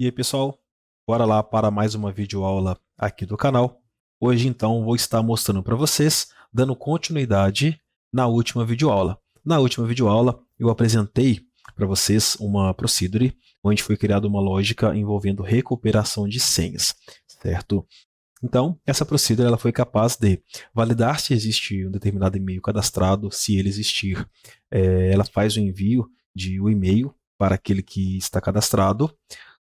E aí pessoal, bora lá para mais uma videoaula aqui do canal. Hoje então vou estar mostrando para vocês, dando continuidade na última videoaula. Na última videoaula eu apresentei para vocês uma procedure, onde foi criada uma lógica envolvendo recuperação de senhas, certo? Então, essa procedure ela foi capaz de validar se existe um determinado e-mail cadastrado, se ele existir, ela faz o envio de um e-mail para aquele que está cadastrado,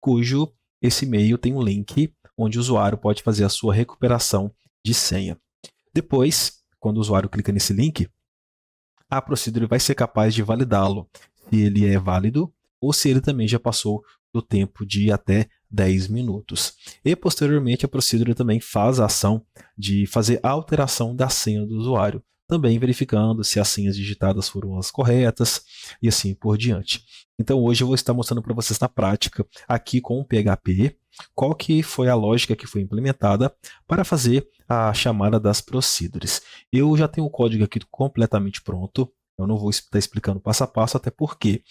cujo esse e-mail tem um link onde o usuário pode fazer a sua recuperação de senha. Depois, quando o usuário clica nesse link, a procedure vai ser capaz de validá-lo, se ele é válido ou se ele também já passou do tempo de até 10 minutos. E, posteriormente, a procedure também faz a ação de fazer a alteração da senha do usuário, também verificando se as senhas digitadas foram as corretas e assim por diante. Então, hoje eu vou estar mostrando para vocês na prática, aqui com o PHP, qual que foi a lógica que foi implementada para fazer a chamada das procedures. Eu já tenho o código aqui completamente pronto. Eu não vou estar explicando passo a passo, até porque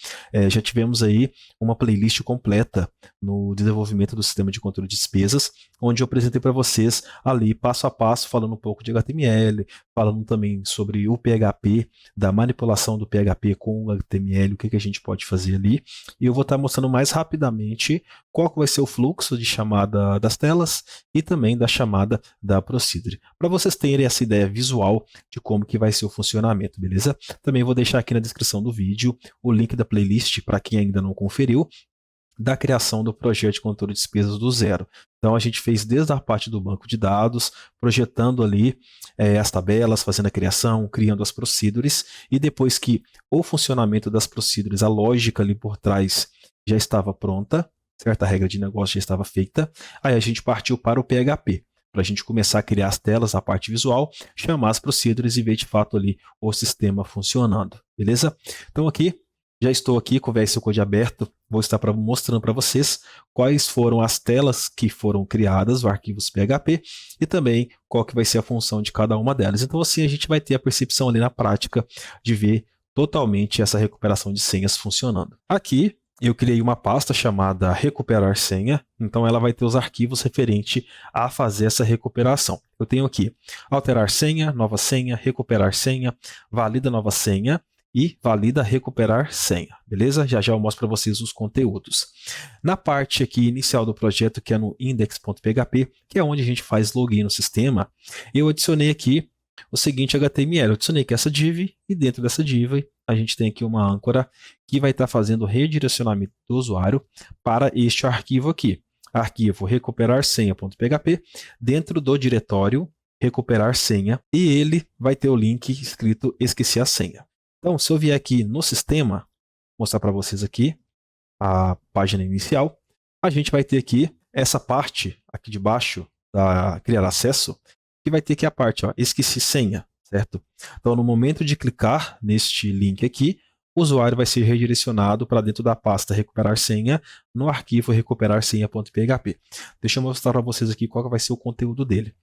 já tivemos aí uma playlist completa no desenvolvimento do sistema de controle de despesas, onde eu apresentei para vocês ali passo a passo, falando um pouco de HTML, falando também sobre o PHP, da manipulação do PHP com o HTML, o que a gente pode fazer ali. E eu vou estar mostrando mais rapidamente qual que vai ser o fluxo de chamada das telas e também da chamada da procedure, para vocês terem essa ideia visual de como que vai ser o funcionamento, beleza? Também vou deixar aqui na descrição do vídeo o link da playlist para quem ainda não conferiu, da criação do projeto de controle de despesas do zero. Então a gente fez desde a parte do banco de dados, projetando ali as tabelas, fazendo a criação, criando as procedures, e depois que o funcionamento das procedures, a lógica ali por trás já estava pronta, certa regra de negócio já estava feita, aí a gente partiu para o PHP, para a gente começar a criar as telas, a parte visual, chamar as procedures e ver de fato ali o sistema funcionando, beleza? Então aqui, já estou aqui com o VS Code aberto, vou estar mostrando para vocês quais foram as telas que foram criadas, os arquivos PHP, e também qual que vai ser a função de cada uma delas. Então assim a gente vai ter a percepção ali na prática de ver totalmente essa recuperação de senhas funcionando. Aqui eu criei uma pasta chamada recuperar senha, então ela vai ter os arquivos referentes a fazer essa recuperação. Eu tenho aqui alterar senha, nova senha, recuperar senha, valida nova senha e valida recuperar senha, beleza? Já já eu mostro para vocês os conteúdos. Na parte aqui inicial do projeto, que é no index.php, que é onde a gente faz login no sistema, eu adicionei aqui o seguinte HTML. Eu adicionei aqui essa div e dentro dessa div a gente tem aqui uma âncora que vai estar fazendo o redirecionamento do usuário para este arquivo aqui. Arquivo recuperar senha.php dentro do diretório recuperar senha e ele vai ter o link escrito esqueci a senha. Então, se eu vier aqui no sistema, mostrar para vocês aqui a página inicial, a gente vai ter aqui essa parte aqui de baixo da criar acesso, que vai ter aqui a parte, ó, esqueci senha, certo? Então, no momento de clicar neste link aqui, o usuário vai ser redirecionado para dentro da pasta recuperar senha, no arquivo recuperar senha.php. Deixa eu mostrar para vocês aqui qual vai ser o conteúdo dele.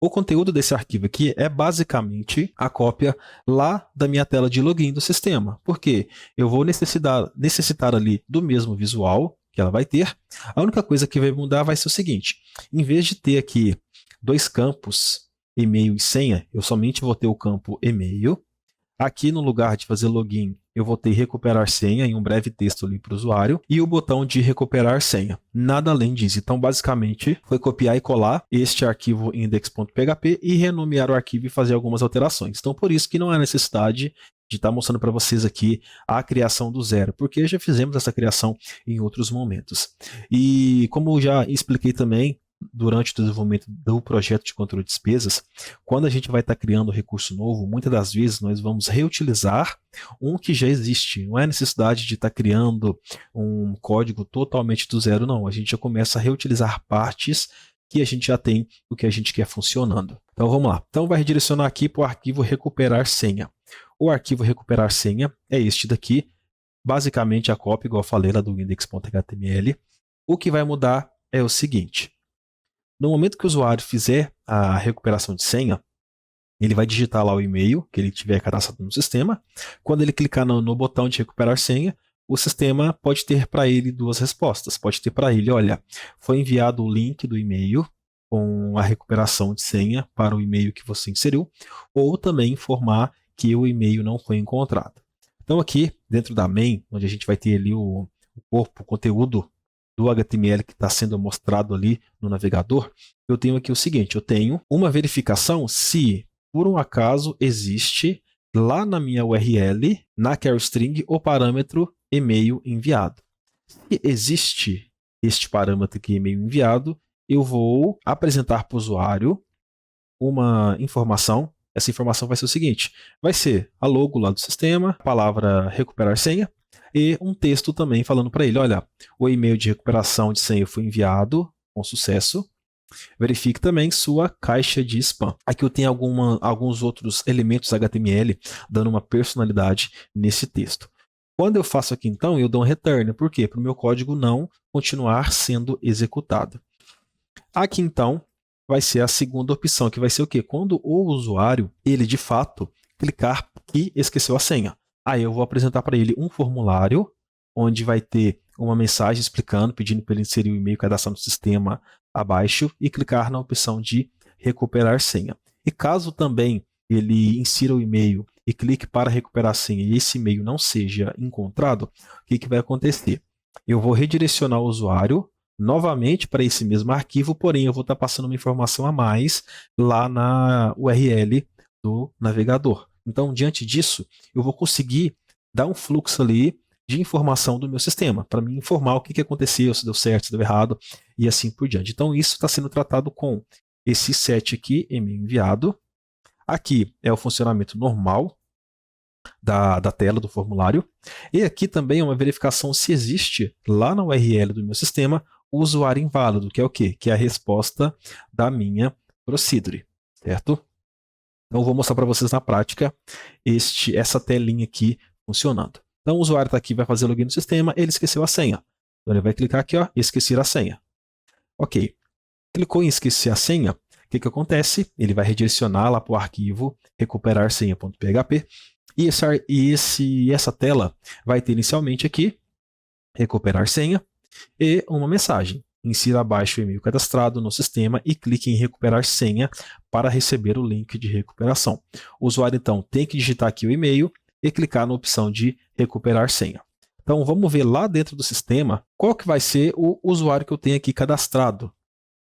O conteúdo desse arquivo aqui é basicamente a cópia lá da minha tela de login do sistema, porque eu vou necessitar ali do mesmo visual que ela vai ter. A única coisa que vai mudar vai ser o seguinte, em vez de ter aqui dois campos, e-mail e senha, eu somente vou ter o campo e-mail. Aqui no lugar de fazer login, eu vou ter recuperar senha em um breve texto ali para o usuário e o botão de recuperar senha. Nada além disso. Então, basicamente, foi copiar e colar este arquivo index.php e renomear o arquivo e fazer algumas alterações. Então, por isso que não há necessidade de estar mostrando para vocês aqui a criação do zero, porque já fizemos essa criação em outros momentos. E como já expliquei também, durante o desenvolvimento do projeto de controle de despesas, quando a gente vai estar criando um recurso novo, muitas das vezes nós vamos reutilizar um que já existe. Não é necessidade de estar criando um código totalmente do zero, não. A gente já começa a reutilizar partes que a gente já tem, o que a gente quer funcionando. Então vamos lá. Então vai redirecionar aqui para o arquivo recuperar senha. O arquivo recuperar senha é este daqui, basicamente a cópia, igual eu falei lá do index.html. O que vai mudar é o seguinte. No momento que o usuário fizer a recuperação de senha, ele vai digitar lá o e-mail que ele tiver cadastrado no sistema. Quando ele clicar no botão de recuperar senha, o sistema pode ter para ele duas respostas. Pode ter para ele, olha, foi enviado o link do e-mail com a recuperação de senha para o e-mail que você inseriu, ou também informar que o e-mail não foi encontrado. Então aqui, dentro da main, onde a gente vai ter ali o corpo, o conteúdo do HTML que está sendo mostrado ali no navegador, eu tenho aqui o seguinte, eu tenho uma verificação se, por um acaso, existe lá na minha URL, na query string, o parâmetro e-mail enviado. Se existe este parâmetro aqui, e-mail enviado, eu vou apresentar para o usuário uma informação. Essa informação vai ser o seguinte, vai ser a logo lá do sistema, a palavra recuperar senha, e um texto também falando para ele, olha, o e-mail de recuperação de senha foi enviado com sucesso, verifique também sua caixa de spam. Aqui eu tenho alguns outros elementos HTML dando uma personalidade nesse texto. Quando eu faço aqui então, eu dou um return. Por quê? Para o meu código não continuar sendo executado. Aqui então vai ser a segunda opção, que vai ser o quê? Quando o usuário, ele de fato, clicar e esqueceu a senha. Aí eu vou apresentar para ele um formulário, onde vai ter uma mensagem explicando, pedindo para ele inserir o e-mail cadastrado no sistema abaixo e clicar na opção de recuperar senha. E caso também ele insira o e-mail e clique para recuperar a senha e esse e-mail não seja encontrado, o que vai acontecer? Eu vou redirecionar o usuário novamente para esse mesmo arquivo, porém eu vou estar passando uma informação a mais lá na URL do navegador. Então, diante disso, eu vou conseguir dar um fluxo ali de informação do meu sistema, para me informar o que aconteceu, se deu certo, se deu errado, e assim por diante. Então, isso está sendo tratado com esse set aqui, e-mail enviado. Aqui é o funcionamento normal da tela do formulário. E aqui também é uma verificação se existe lá na URL do meu sistema o usuário inválido, que é o quê? Que é a resposta da minha procedure, certo? Então, eu vou mostrar para vocês na prática essa telinha aqui funcionando. Então, o usuário está aqui, vai fazer login no sistema, ele esqueceu a senha. Então, ele vai clicar aqui, ó, esquecer a senha. Ok. Clicou em esquecer a senha, o que acontece? Ele vai redirecionar lá para o arquivo recuperar senha.php e essa tela vai ter inicialmente aqui recuperar senha e uma mensagem. Insira abaixo o e-mail cadastrado no sistema e clique em recuperar senha para receber o link de recuperação. O usuário, então, tem que digitar aqui o e-mail e clicar na opção de recuperar senha. Então, vamos ver lá dentro do sistema qual que vai ser o usuário que eu tenho aqui cadastrado.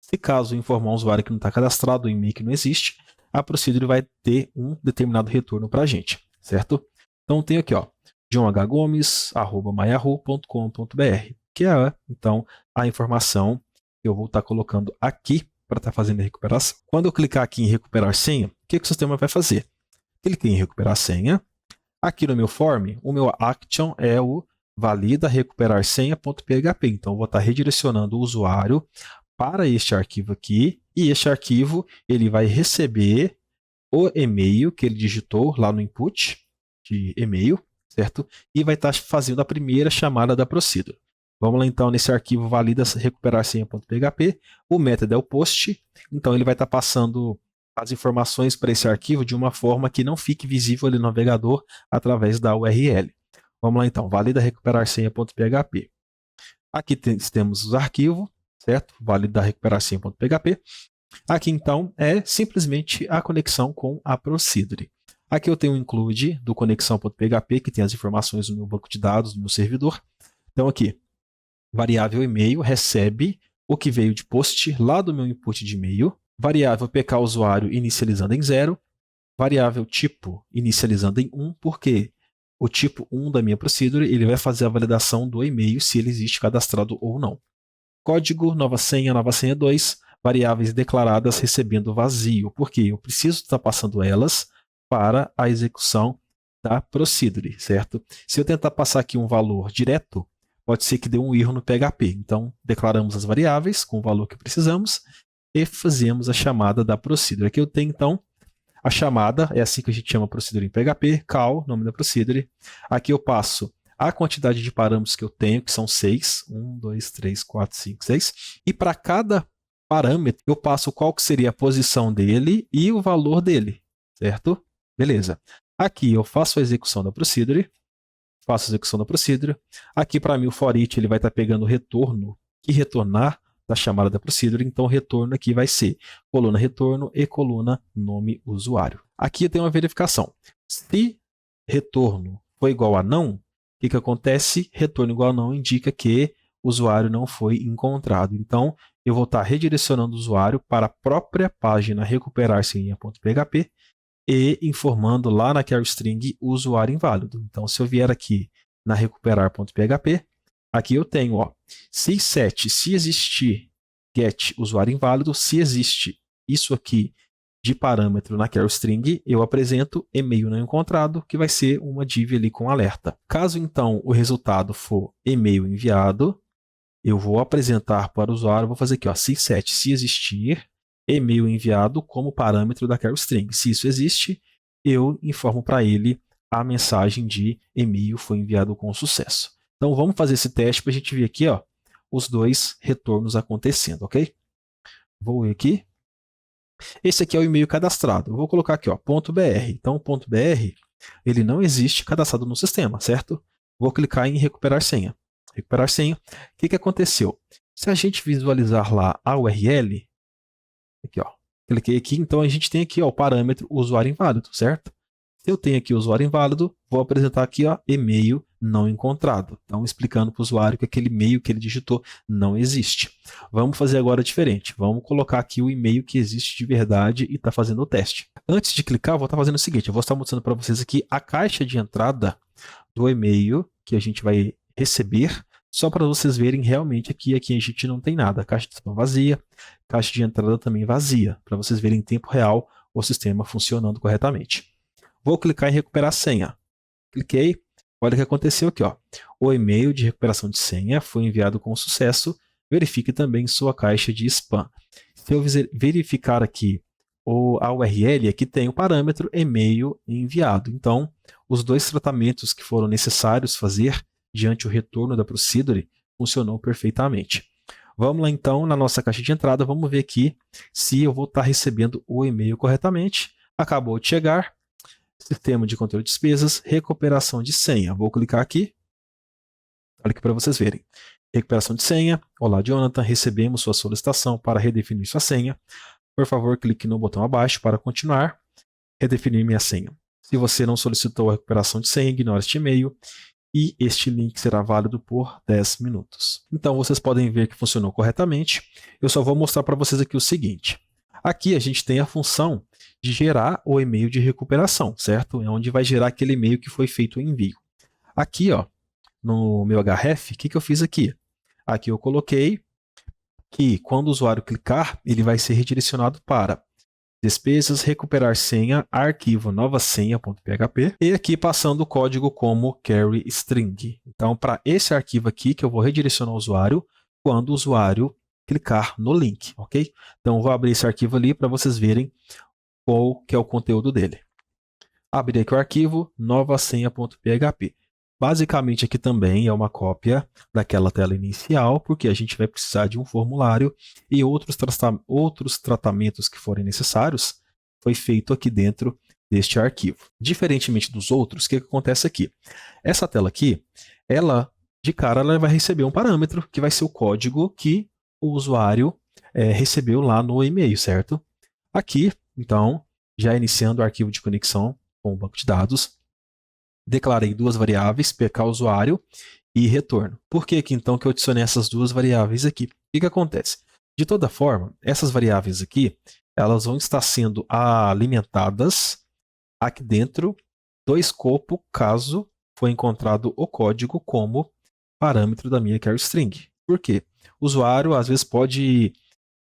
Se caso informar um usuário que não está cadastrado, o e-mail que não existe, a procedure vai ter um determinado retorno para a gente, certo? Então, tenho aqui, ó, johnhgomes@maiahoo.com.br, que é, então, a informação que eu vou estar colocando aqui para estar fazendo a recuperação. Quando eu clicar aqui em recuperar senha, o que o sistema vai fazer? Cliquei em recuperar senha. Aqui no meu form, o meu action é o valida recuperar senha.php. Então, eu vou estar redirecionando o usuário para este arquivo aqui, e este arquivo ele vai receber o e-mail que ele digitou lá no input de e-mail, certo? E vai estar fazendo a primeira chamada da procedure. Vamos lá então nesse arquivo valida recuperar senha.php, o método é o post, então ele vai estar passando as informações para esse arquivo de uma forma que não fique visível ali no navegador através da URL. Vamos lá então, valida recuperar senha.php. Aqui temos os arquivos, certo? Valida recuperar senha.php. Aqui então é simplesmente a conexão com a procedure. Aqui eu tenho um include do conexão.php que tem as informações do meu banco de dados, do meu servidor. Então aqui, variável e-mail recebe o que veio de post lá do meu input de e-mail. Variável pk usuário inicializando em 0. Variável tipo inicializando em 1, porque o tipo 1 da minha procedure ele vai fazer a validação do e-mail se ele existe cadastrado ou não. Código, nova senha 2, variáveis declaradas recebendo vazio, porque eu preciso estar passando elas para a execução da procedure, certo? Se eu tentar passar aqui um valor direto, pode ser que dê um erro no PHP. Então, declaramos as variáveis com o valor que precisamos e fazemos a chamada da procedure. Aqui eu tenho, então, a chamada, é assim que a gente chama a procedure em PHP, call, nome da procedure. Aqui eu passo a quantidade de parâmetros que eu tenho, que são 6. 1, 2, 3, 4, 5, 6. E para cada parâmetro, eu passo qual que seria a posição dele e o valor dele, certo? Beleza. Aqui eu faço a execução da procedure. faço a execução da procedure. Aqui para mim o for each ele vai estar pegando o retorno e retornar da chamada da procedure, então o retorno aqui vai ser coluna retorno e coluna nome usuário. Aqui tem uma verificação. Se retorno for igual a não, o que acontece? Retorno igual a não indica que o usuário não foi encontrado. Então, eu vou estar redirecionando o usuário para a própria página recuperar senha.php e informando lá na query string o usuário inválido. Então, se eu vier aqui na recuperar.php, aqui eu tenho, ó, se set, se existir get usuário inválido, se existe isso aqui de parâmetro na query string, eu apresento e-mail não encontrado, que vai ser uma div ali com alerta. Caso então o resultado for e-mail enviado, eu vou apresentar para o usuário, vou fazer aqui, ó, se set, se existir e-mail enviado como parâmetro da query string. Se isso existe, eu informo para ele a mensagem de e-mail foi enviado com sucesso. Então vamos fazer esse teste para a gente ver aqui, ó, os dois retornos acontecendo, ok? Vou ver aqui. Esse aqui é o e-mail cadastrado. Eu vou colocar aqui, ó, .br. Então, o .br ele não existe cadastrado no sistema, certo? Vou clicar em recuperar senha. Recuperar senha. O que aconteceu? Se a gente visualizar lá a URL, aqui, ó, cliquei aqui, então a gente tem aqui, ó, o parâmetro usuário inválido, certo? Se eu tenho aqui o usuário inválido, vou apresentar aqui, ó, e-mail não encontrado. Então, explicando para o usuário que aquele e-mail que ele digitou não existe. Vamos fazer agora diferente. Vamos colocar aqui o e-mail que existe de verdade e está fazendo o teste. Antes de clicar, eu vou estar fazendo o seguinte. Eu vou estar mostrando para vocês aqui a caixa de entrada do e-mail que a gente vai receber, só para vocês verem realmente aqui a gente não tem nada. A caixa de spam vazia, caixa de entrada também vazia, para vocês verem em tempo real o sistema funcionando corretamente. Vou clicar em recuperar senha. Cliquei. Olha o que aconteceu aqui, ó. O e-mail de recuperação de senha foi enviado com sucesso. Verifique também sua caixa de spam. Se eu verificar aqui a URL, aqui tem o parâmetro e-mail enviado. Então, os dois tratamentos que foram necessários fazer diante o retorno da procedure funcionou perfeitamente. Vamos lá então na nossa caixa de entrada, vamos ver aqui se eu vou estar recebendo o e-mail corretamente. Acabou de chegar. Sistema de controle de despesas, recuperação de senha. Vou clicar aqui. Olha aqui para vocês verem. Recuperação de senha. Olá, Jonathan. Recebemos sua solicitação para redefinir sua senha. Por favor, clique no botão abaixo para continuar. Redefinir minha senha. Se você não solicitou a recuperação de senha, ignore este e-mail. E este link será válido por 10 minutos. Então, vocês podem ver que funcionou corretamente. Eu só vou mostrar para vocês aqui o seguinte. Aqui a gente tem a função de gerar o e-mail de recuperação, certo? É onde vai gerar aquele e-mail que foi feito o envio. Aqui, ó, no meu href, o que eu fiz aqui? Aqui eu coloquei que quando o usuário clicar, ele vai ser redirecionado para despesas, recuperar senha, arquivo nova senha.php e aqui passando o código como query string. Então, para esse arquivo aqui que eu vou redirecionar o usuário quando o usuário clicar no link, ok? Então, eu vou abrir esse arquivo ali para vocês verem qual que é o conteúdo dele. Abrir aqui o arquivo nova senha.php. Basicamente aqui também é uma cópia daquela tela inicial, porque a gente vai precisar de um formulário e outros tratamentos que forem necessários foi feito aqui dentro deste arquivo. Diferentemente dos outros, o que acontece aqui? Essa tela aqui, ela de cara ela vai receber um parâmetro que vai ser o código que o usuário recebeu lá no e-mail, certo? Aqui, então, já iniciando o arquivo de conexão com o banco de dados, declarei duas variáveis, pk usuário e retorno. Por que então que eu adicionei essas duas variáveis aqui? O que acontece? De toda forma, essas variáveis aqui, elas vão estar sendo alimentadas aqui dentro do escopo, caso for encontrado o código como parâmetro da minha query string. Por quê? O usuário, às vezes, pode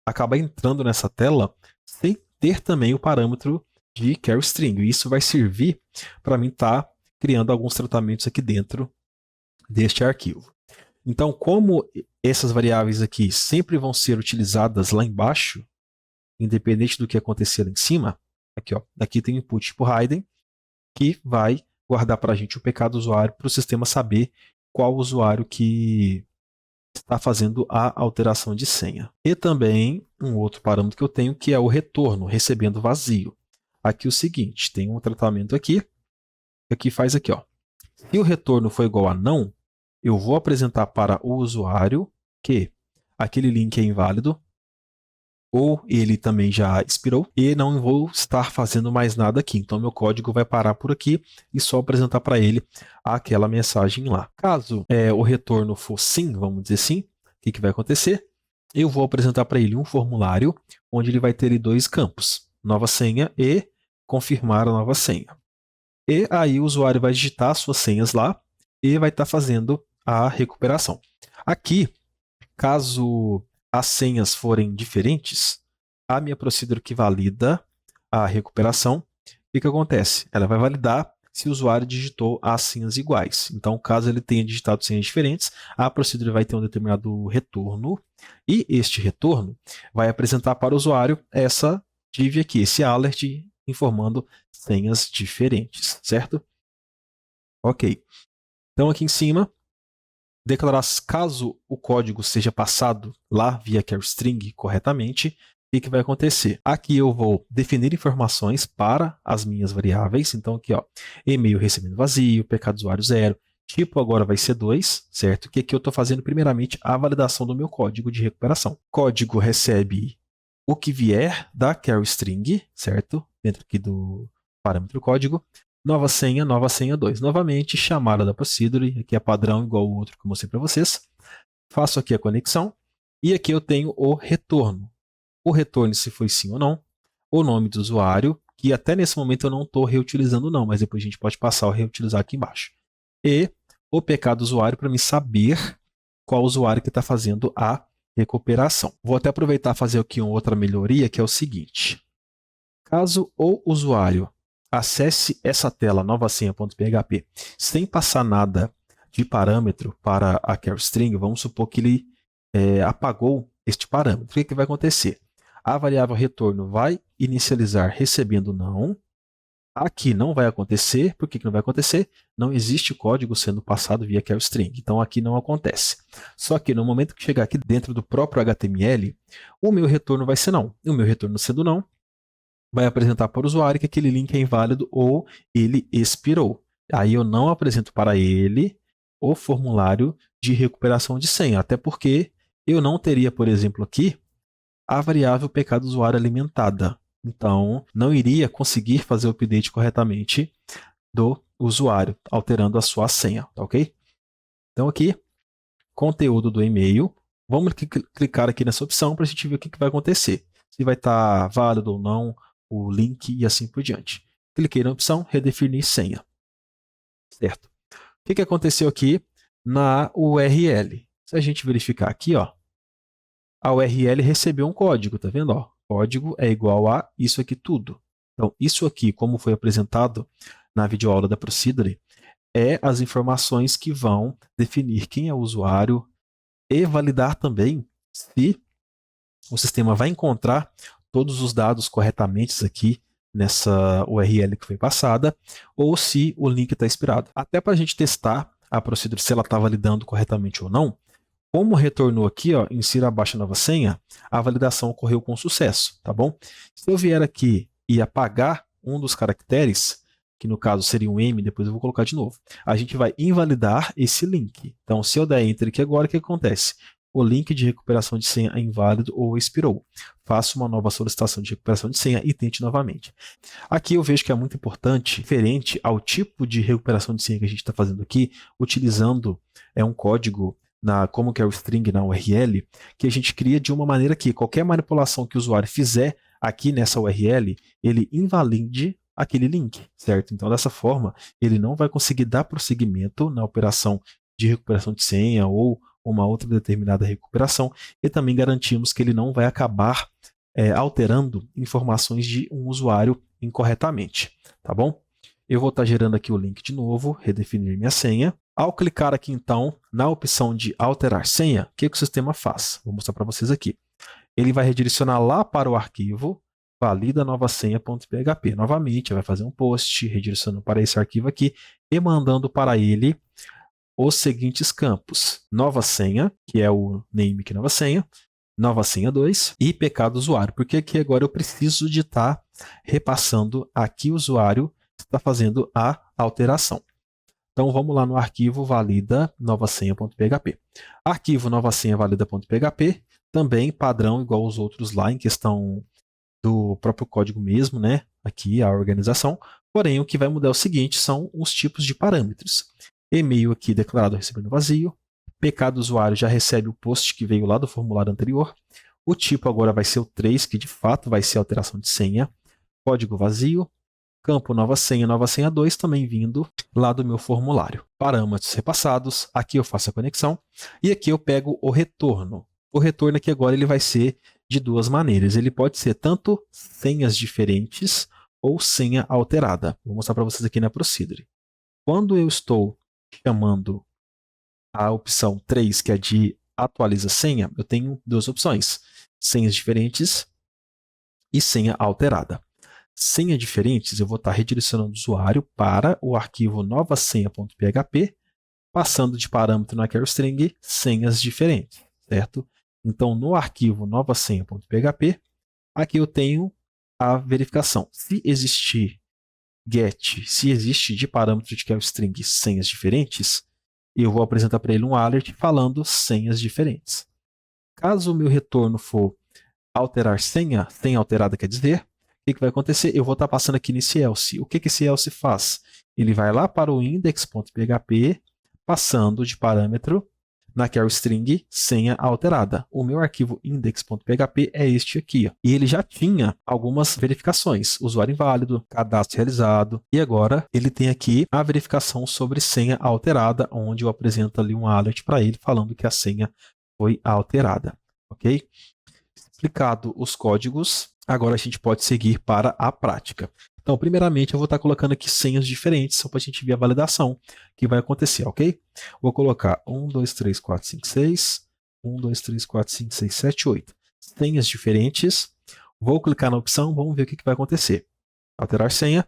acabar entrando nessa tela sem ter também o parâmetro de query string. E isso vai servir para mim estar criando alguns tratamentos aqui dentro deste arquivo. Então, como essas variáveis aqui sempre vão ser utilizadas lá embaixo, independente do que acontecer lá em cima, aqui, ó, aqui tem o input tipo hidden, que vai guardar para a gente o pk do usuário para o sistema saber qual usuário que está fazendo a alteração de senha. E também um outro parâmetro que eu tenho, que é o retorno, recebendo vazio. Aqui o seguinte, tem um tratamento aqui, que faz aqui, ó, Se o retorno for igual a não, eu vou apresentar para o usuário que aquele link é inválido, ou ele também já expirou, e não vou estar fazendo mais nada aqui. Então, meu código vai parar por aqui e só apresentar para ele aquela mensagem lá. Caso o retorno for sim, vamos dizer sim, o que vai acontecer? Eu vou apresentar para ele um formulário onde ele vai ter 2 campos, nova senha e confirmar a nova senha. E aí o usuário vai digitar suas senhas lá e vai estar fazendo a recuperação. Aqui, caso as senhas forem diferentes, a minha procedure que valida a recuperação, o que acontece? Ela vai validar se o usuário digitou as senhas iguais. Então, caso ele tenha digitado senhas diferentes, a procedure vai ter um determinado retorno, e este retorno vai apresentar para o usuário essa div aqui, esse alert informando senhas diferentes, certo? Ok. Então, aqui em cima, declarar caso o código seja passado lá via carstring corretamente, o que vai acontecer? Aqui eu vou definir informações para as minhas variáveis. Então aqui, ó, e-mail recebendo vazio, pk do usuário 0, tipo agora vai ser 2, certo? Que aqui eu estou fazendo primeiramente a validação do meu código de recuperação. Código recebe o que vier da carstring, certo? Dentro aqui do parâmetro código. Nova senha 2. Novamente, chamada da procedure, aqui é padrão igual o outro que eu mostrei para vocês. Faço aqui a conexão e aqui eu tenho o retorno. O retorno se foi sim ou não, o nome do usuário, que até nesse momento eu não estou reutilizando não, mas depois a gente pode passar a reutilizar aqui embaixo. E o PK do usuário para me saber qual usuário que está fazendo a recuperação. Vou até aproveitar e fazer aqui uma outra melhoria, que é o seguinte. Caso o usuário acesse essa tela novasenha.php sem passar nada de parâmetro para a carstring, vamos supor que ele apagou este parâmetro. O que vai acontecer? A variável retorno vai inicializar recebendo não. Aqui não vai acontecer. Por que não vai acontecer? Não existe código sendo passado via carstring. Então aqui não acontece. Só que no momento que chegar aqui dentro do próprio HTML, o meu retorno vai ser não. E o meu retorno sendo não, vai apresentar para o usuário que aquele link é inválido ou ele expirou. Aí eu não apresento para ele o formulário de recuperação de senha, até porque eu não teria, por exemplo, aqui a variável pk do usuário alimentada. Então, não iria conseguir fazer o update corretamente do usuário, alterando a sua senha, tá ok? Então aqui, conteúdo do e-mail. Vamos clicar aqui nessa opção para a gente ver o que vai acontecer. Se vai estar válido ou não o link e assim por diante. Cliquei na opção redefinir senha. Certo. O que aconteceu aqui na URL? Se a gente verificar aqui, ó, a URL recebeu um código, tá vendo? Ó, código é igual a isso aqui tudo. Então, isso aqui, como foi apresentado na videoaula da Procedure, é as informações que vão definir quem é o usuário e validar também se o sistema vai encontrar todos os dados corretamente aqui nessa URL que foi passada, ou se o link está expirado. Até para a gente testar a Procedure se ela está validando corretamente ou não, como retornou aqui, ó, insira abaixo a nova senha, a validação ocorreu com sucesso, tá bom? Se eu vier aqui e apagar um dos caracteres, que no caso seria um M, depois eu vou colocar de novo, a gente vai invalidar esse link. Então, se eu der Enter aqui agora, o que acontece? O link de recuperação de senha é inválido ou expirou. Faça uma nova solicitação de recuperação de senha e tente novamente. Aqui eu vejo que é muito importante, diferente ao tipo de recuperação de senha que a gente está fazendo aqui, utilizando um código como que é o string na URL, que a gente cria de uma maneira que qualquer manipulação que o usuário fizer aqui nessa URL, ele invalide aquele link, certo? Então, dessa forma, ele não vai conseguir dar prosseguimento na operação de recuperação de senha ou uma outra determinada recuperação, e também garantimos que ele não vai acabar alterando informações de um usuário incorretamente, tá bom? Eu vou estar gerando aqui o link de novo, redefinir minha senha. Ao clicar aqui, então, na opção de alterar senha, o que o sistema faz? Vou mostrar para vocês aqui. Ele vai redirecionar lá para o arquivo valida nova senha.php. Novamente, vai fazer um post, redirecionando para esse arquivo aqui e mandando para ele os seguintes campos. Nova senha, que é o name que é nova senha 2 e PK do usuário, porque aqui agora eu preciso de estar repassando aqui o usuário está fazendo a alteração. Então vamos lá no arquivo valida novasenha.php. Arquivo novasenha valida.php, também padrão igual aos outros lá, em questão do próprio código mesmo, né? Aqui a organização. Porém, o que vai mudar é o seguinte, são os tipos de parâmetros. E-mail aqui declarado recebendo vazio. PK do usuário já recebe o post que veio lá do formulário anterior. O tipo agora vai ser o 3, que de fato vai ser alteração de senha. Código vazio. Campo nova senha 2, também vindo lá do meu formulário. Parâmetros repassados. Aqui eu faço a conexão. E aqui eu pego o retorno. O retorno aqui agora ele vai ser de duas maneiras. Ele pode ser tanto senhas diferentes ou senha alterada. Vou mostrar para vocês aqui na Procedure. Quando eu estou chamando a opção 3, que é de atualiza senha, eu tenho duas opções. Senhas diferentes e senha alterada. Senha diferentes, eu vou estar redirecionando o usuário para o arquivo novasenha.php, passando de parâmetro na queryString senhas diferentes, certo? Então, no arquivo novasenha.php, aqui eu tenho a verificação. Se existir get, se existe de parâmetro de queryString senhas diferentes, eu vou apresentar para ele um alert falando senhas diferentes. Caso o meu retorno for alterar senha, senha alterada quer dizer, o que vai acontecer? Eu vou estar passando aqui nesse else. O que esse else faz? Ele vai lá para o index.php, passando de parâmetro na queryString senha alterada. O meu arquivo index.php é este aqui. Ó. E ele já tinha algumas verificações. Usuário inválido, cadastro realizado. E agora ele tem aqui a verificação sobre senha alterada, onde eu apresento ali um alert para ele falando que a senha foi alterada. Ok? Explicado os códigos, agora a gente pode seguir para a prática. Então, primeiramente, eu vou estar colocando aqui senhas diferentes, só para a gente ver a validação que vai acontecer, ok? Vou colocar 1, 2, 3, 4, 5, 6, 1, 2, 3, 4, 5, 6, 7, 8. Senhas diferentes. Vou clicar na opção, vamos ver o que vai acontecer. Alterar senha.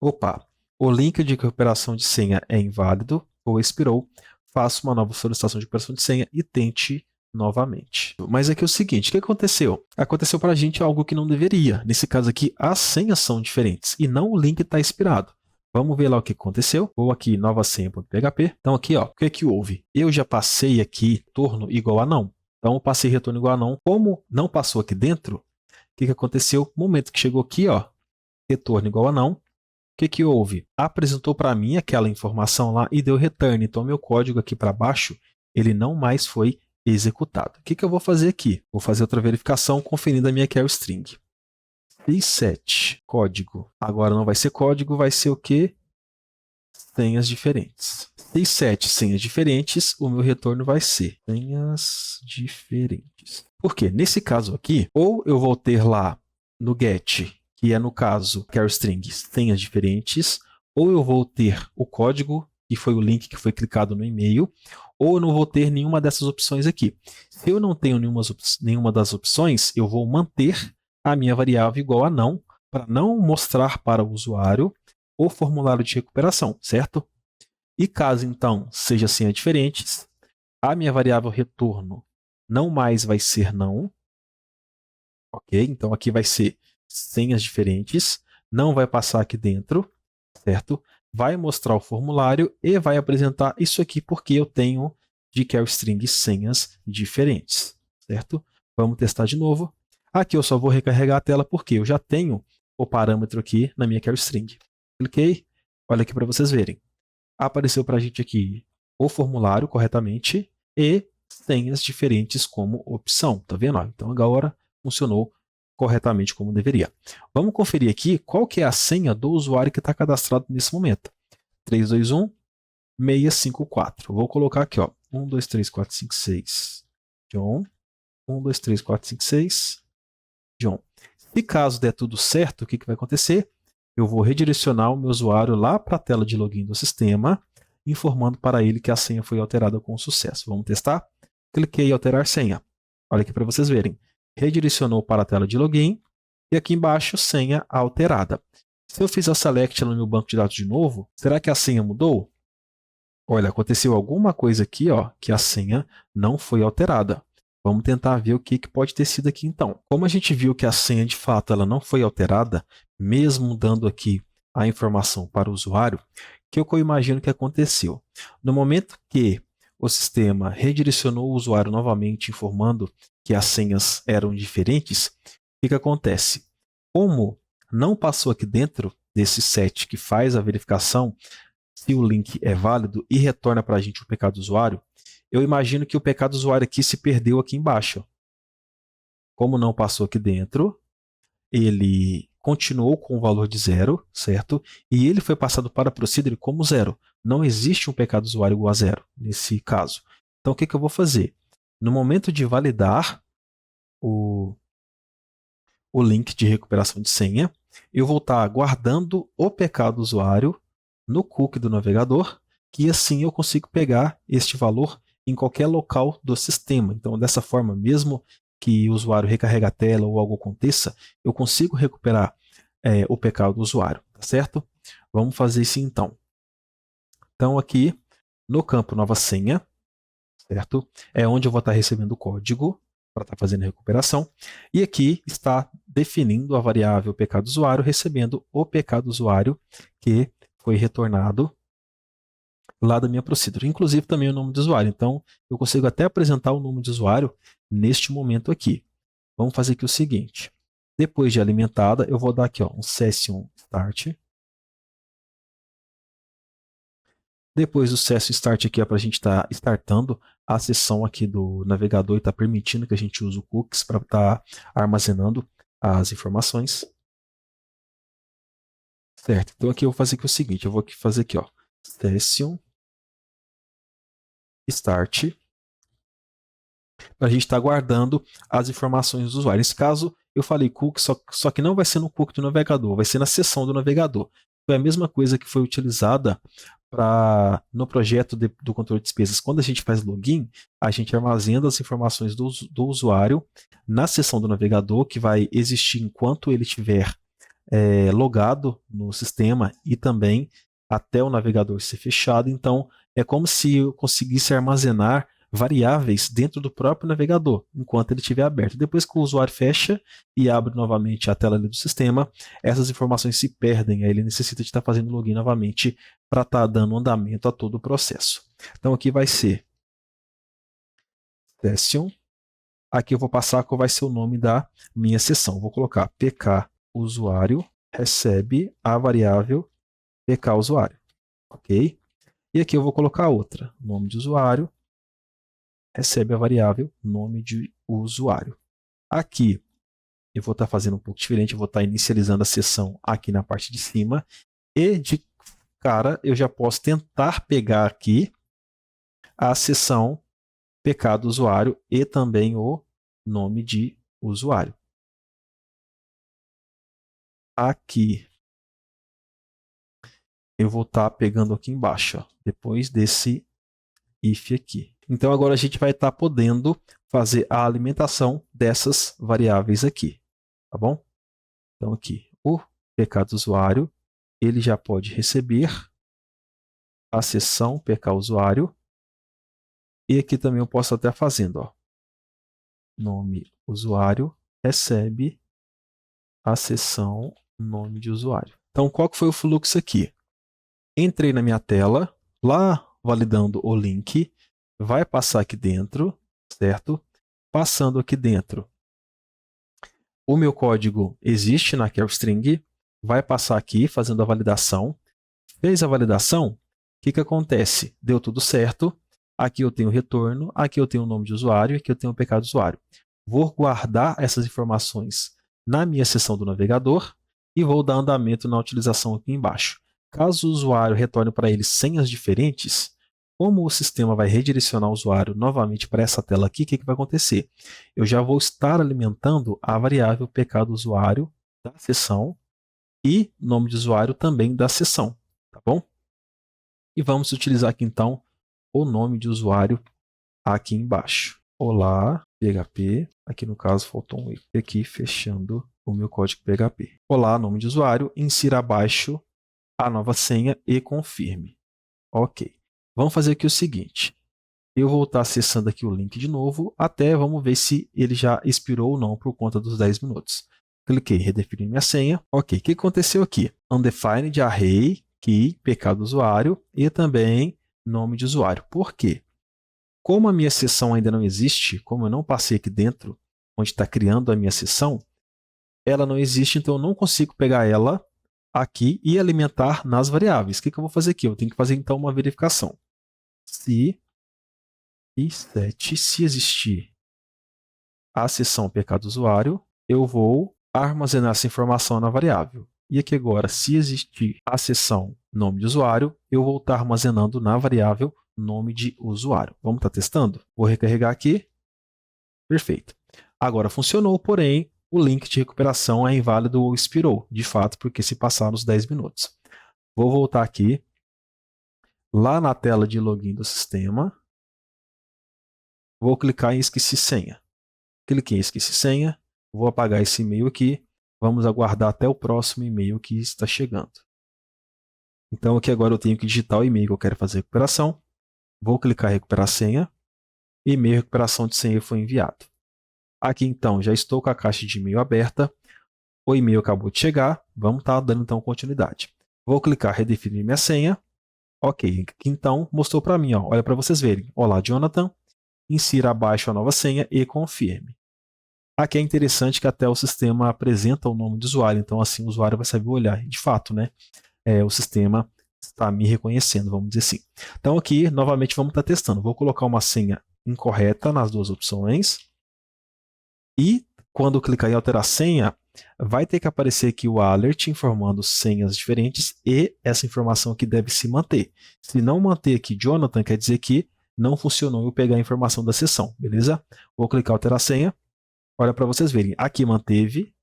Opa, o link de recuperação de senha é inválido ou expirou. Faça uma nova solicitação de recuperação de senha e tente novamente. Mas aqui é o seguinte, o que aconteceu? Aconteceu para a gente algo que não deveria. Nesse caso aqui, as senhas são diferentes e não o link está expirado. Vamos ver lá o que aconteceu. Vou aqui, nova senha.php. Então aqui, ó, o que houve? Eu já passei aqui retorno igual a não. Então eu passei retorno igual a não. Como não passou aqui dentro, o que aconteceu? No momento que chegou aqui, ó, retorno igual a não. O que houve? Apresentou para mim aquela informação lá e deu return. Então meu código aqui para baixo, ele não mais foi executado. O que eu vou fazer aqui? Vou fazer outra verificação conferindo a minha queryString. C7, código. Agora não vai ser código, vai ser o quê? Senhas diferentes. C7, senhas diferentes, o meu retorno vai ser senhas diferentes. Por quê? Nesse caso aqui, ou eu vou ter lá no get, que é no caso queryString, senhas diferentes, ou eu vou ter o código, que foi o link que foi clicado no e-mail, ou eu não vou ter nenhuma dessas opções aqui. Se eu não tenho nenhuma das opções, eu vou manter a minha variável igual a não, para não mostrar para o usuário o formulário de recuperação, certo? E caso, então, seja senha diferentes, a minha variável retorno não mais vai ser não, ok? Então, aqui vai ser senhas diferentes, não vai passar aqui dentro, certo? Vai mostrar o formulário e vai apresentar isso aqui porque eu tenho de queryString senhas diferentes, certo? Vamos testar de novo. Aqui eu só vou recarregar a tela porque eu já tenho o parâmetro aqui na minha queryString. Cliquei, olha aqui para vocês verem. Apareceu para a gente aqui o formulário corretamente e senhas diferentes como opção, tá vendo? Então agora funcionou corretamente como deveria. Vamos conferir aqui qual que é a senha do usuário que está cadastrado nesse momento. 321 654. Vou colocar aqui, ó, 1, 2, 3, 4, 5, 6, John. 1, 2, 3, 4, 5, 6, John. Se caso der tudo certo, o que vai acontecer? Eu vou redirecionar o meu usuário lá para a tela de login do sistema, informando para ele que a senha foi alterada com sucesso. Vamos testar? Cliquei em alterar senha. Olha aqui para vocês verem. Redirecionou para a tela de login e aqui embaixo senha alterada. Se eu fizer a select no meu banco de dados de novo, será que a senha mudou? Olha, aconteceu alguma coisa aqui, ó, que a senha não foi alterada. Vamos tentar ver o que pode ter sido aqui então. Como a gente viu que a senha de fato ela não foi alterada, mesmo dando aqui a informação para o usuário, o que é o que eu imagino que aconteceu? No momento que o sistema redirecionou o usuário novamente, informando que as senhas eram diferentes, o que acontece? Como não passou aqui dentro desse set que faz a verificação se o link é válido e retorna para a gente o pecado do usuário, eu imagino que o pecado do usuário aqui se perdeu aqui embaixo. Como não passou aqui dentro, ele continuou com o valor de 0, certo? E ele foi passado para a procedure como 0. Não existe um pecado do usuário igual a 0 nesse caso. Então, o que eu vou fazer? No momento de validar o link de recuperação de senha, eu vou estar guardando o pecado do usuário no cookie do navegador, que assim eu consigo pegar este valor em qualquer local do sistema. Então, dessa forma, mesmo que o usuário recarregue a tela ou algo aconteça, eu consigo recuperar o pecado do usuário, tá certo? Vamos fazer isso então. Então, aqui no campo nova senha, certo? É onde eu vou estar recebendo o código para estar fazendo a recuperação. E aqui está definindo a variável pecado do usuário, recebendo o pecado do usuário que foi retornado lá da minha procedure. Inclusive também o nome do usuário. Então, eu consigo até apresentar o nome de usuário neste momento aqui. Vamos fazer aqui o seguinte. Depois de alimentada, eu vou dar aqui um session start. Depois do session start aqui é para a gente estar startando a sessão aqui do navegador e está permitindo que a gente use o cookies para estar armazenando as informações. Certo, então aqui eu vou fazer aqui o seguinte, eu vou fazer aqui, session start, para a gente estar guardando as informações do usuário. Nesse caso, eu falei cookie, só que não vai ser no cookie do navegador, vai ser na seção do navegador. Foi a mesma coisa que foi utilizada no projeto do controle de despesas. Quando a gente faz login, a gente armazena as informações do usuário na seção do navegador, que vai existir enquanto ele estiver logado no sistema e também até o navegador ser fechado. Então, é como se eu conseguisse armazenar variáveis dentro do próprio navegador, enquanto ele estiver aberto. Depois que o usuário fecha e abre novamente a tela do sistema, essas informações se perdem, aí ele necessita de estar fazendo login novamente para estar dando andamento a todo o processo. Então, aqui vai ser session. Aqui eu vou passar qual vai ser o nome da minha sessão. Vou colocar pk usuário recebe a variável pk usuário, ok? E aqui eu vou colocar outra, nome de usuário recebe a variável nome de usuário. Aqui eu vou estar fazendo um pouco diferente, eu vou estar inicializando a sessão aqui na parte de cima e de cara eu já posso tentar pegar aqui a sessão pk do usuário e também o nome de usuário. Aqui eu vou estar pegando aqui embaixo, depois desse if aqui. Então agora a gente vai estar podendo fazer a alimentação dessas variáveis aqui, tá bom? Então aqui, o pk do usuário, ele já pode receber a sessão pk usuário. E aqui também eu posso até fazendo, nome usuário recebe a sessão nome de usuário. Então qual que foi o fluxo aqui? Entrei na minha tela, lá validando o link, vai passar aqui dentro, certo? Passando aqui dentro, o meu código existe na Care String, vai passar aqui fazendo a validação. Fez a validação, o que acontece? Deu tudo certo, aqui eu tenho o retorno, aqui eu tenho o nome de usuário, aqui eu tenho o pk do usuário. Vou guardar essas informações na minha seção do navegador e vou dar andamento na utilização aqui embaixo. Caso o usuário retorne para ele senhas diferentes, como o sistema vai redirecionar o usuário novamente para essa tela aqui, o que vai acontecer? Eu já vou estar alimentando a variável pk do usuário da seção e nome de usuário também da seção, tá bom? E vamos utilizar aqui então o nome de usuário aqui embaixo. Olá, PHP. Aqui no caso faltou um i aqui, fechando o meu código PHP. Olá, nome de usuário. Insira abaixo a nova senha e confirme. Ok. Vamos fazer aqui o seguinte. Eu vou estar acessando aqui o link de novo, até vamos ver se ele já expirou ou não por conta dos 10 minutos. Cliquei em redefinir minha senha. Ok, o que aconteceu aqui? Undefined array key, pecado usuário, e também nome de usuário. Por quê? Como a minha sessão ainda não existe, como eu não passei aqui dentro, onde está criando a minha sessão, ela não existe, então eu não consigo pegar ela aqui e alimentar nas variáveis. O que eu vou fazer aqui? Eu tenho que fazer então uma verificação. Se i7, se existir a seção pecado usuário, eu vou armazenar essa informação na variável. E aqui agora, se existir a seção nome de usuário, eu vou estar armazenando na variável nome de usuário. Vamos estar testando? Vou recarregar aqui. Perfeito. Agora funcionou, porém, o link de recuperação é inválido ou expirou, de fato, porque se passaram os 10 minutos. Vou voltar aqui, lá na tela de login do sistema. Vou clicar em esqueci senha. Cliquei em esqueci senha, vou apagar esse e-mail aqui. Vamos aguardar até o próximo e-mail que está chegando. Então aqui agora eu tenho que digitar o e-mail que eu quero fazer a recuperação. Vou clicar em recuperar senha. E-mail recuperação de senha foi enviado. Aqui então já estou com a caixa de e-mail aberta. O e-mail acabou de chegar. Vamos estar dando então continuidade. Vou clicar em redefinir minha senha. Ok, aqui então mostrou para mim, ó, olha para vocês verem. Olá, Jonathan. Insira abaixo a nova senha e confirme. Aqui é interessante que até o sistema apresenta o nome do usuário, então assim o usuário vai saber olhar. De fato, né, o sistema está me reconhecendo, vamos dizer assim. Então aqui, novamente, vamos estar testando. Vou colocar uma senha incorreta nas duas opções. E quando clicar em alterar senha, vai ter que aparecer aqui o alert informando senhas diferentes e essa informação aqui deve se manter. Se não manter aqui Jonathan, quer dizer que não funcionou eu pegar a informação da sessão, beleza? Vou clicar em alterar senha. Olha para vocês verem, aqui manteve,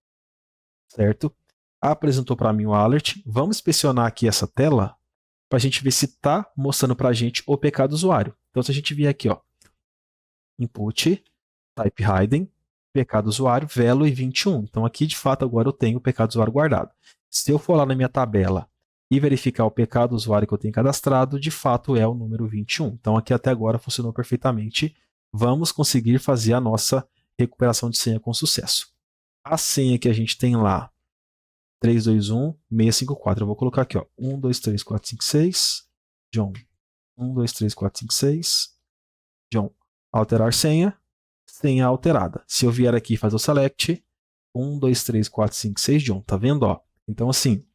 certo? Apresentou para mim o alert. Vamos inspecionar aqui essa tela para a gente ver se está mostrando para a gente o pecado usuário. Então, se a gente vier aqui, ó, input, type hidden, pecado usuário, velo e 21. Então, aqui de fato agora eu tenho o pecado usuário guardado. Se eu for lá na minha tabela e verificar o pecado usuário que eu tenho cadastrado, de fato é o número 21. Então, aqui até agora funcionou perfeitamente. Vamos conseguir fazer a nossa recuperação de senha com sucesso. A senha que a gente tem lá, 321-654. Eu vou colocar aqui, ó, 123456, John. 123456, John. Alterar senha, senha alterada. Se eu vier aqui e fazer o select, 123456, John. Tá vendo? Ó? Então, assim,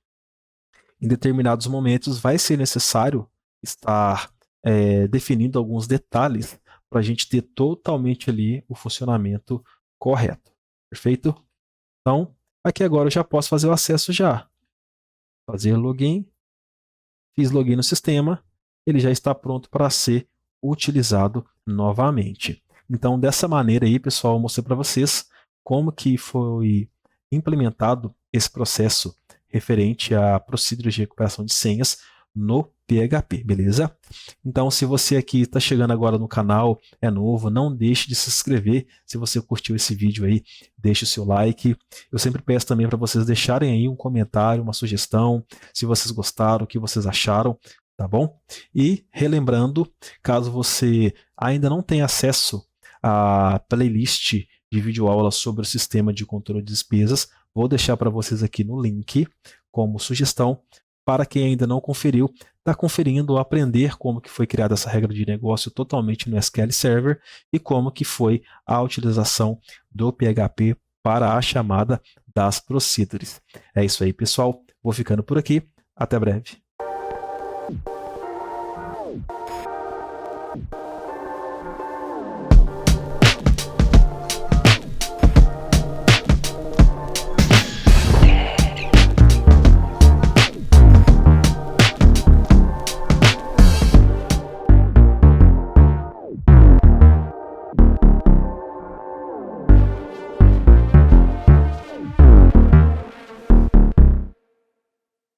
em determinados momentos vai ser necessário estar definindo alguns detalhes para a gente ter totalmente ali o funcionamento correto. Perfeito? Então, aqui agora eu já posso fazer o acesso já. Fazer login. Fiz login no sistema. Ele já está pronto para ser utilizado novamente. Então, dessa maneira aí, pessoal, eu mostrei para vocês como que foi implementado esse processo referente a procedures de recuperação de senhas no PHP, beleza? Então, se você aqui está chegando agora no canal, é novo, não deixe de se inscrever. Se você curtiu esse vídeo aí, deixe o seu like. Eu sempre peço também para vocês deixarem aí um comentário, uma sugestão, se vocês gostaram, o que vocês acharam, tá bom? E relembrando, caso você ainda não tenha acesso à playlist de videoaula sobre o sistema de controle de despesas, vou deixar para vocês aqui no link como sugestão. Para quem ainda não conferiu, está conferindo aprender como que foi criada essa regra de negócio totalmente no SQL Server e como que foi a utilização do PHP para a chamada das procedures. É isso aí, pessoal. Vou ficando por aqui. Até breve.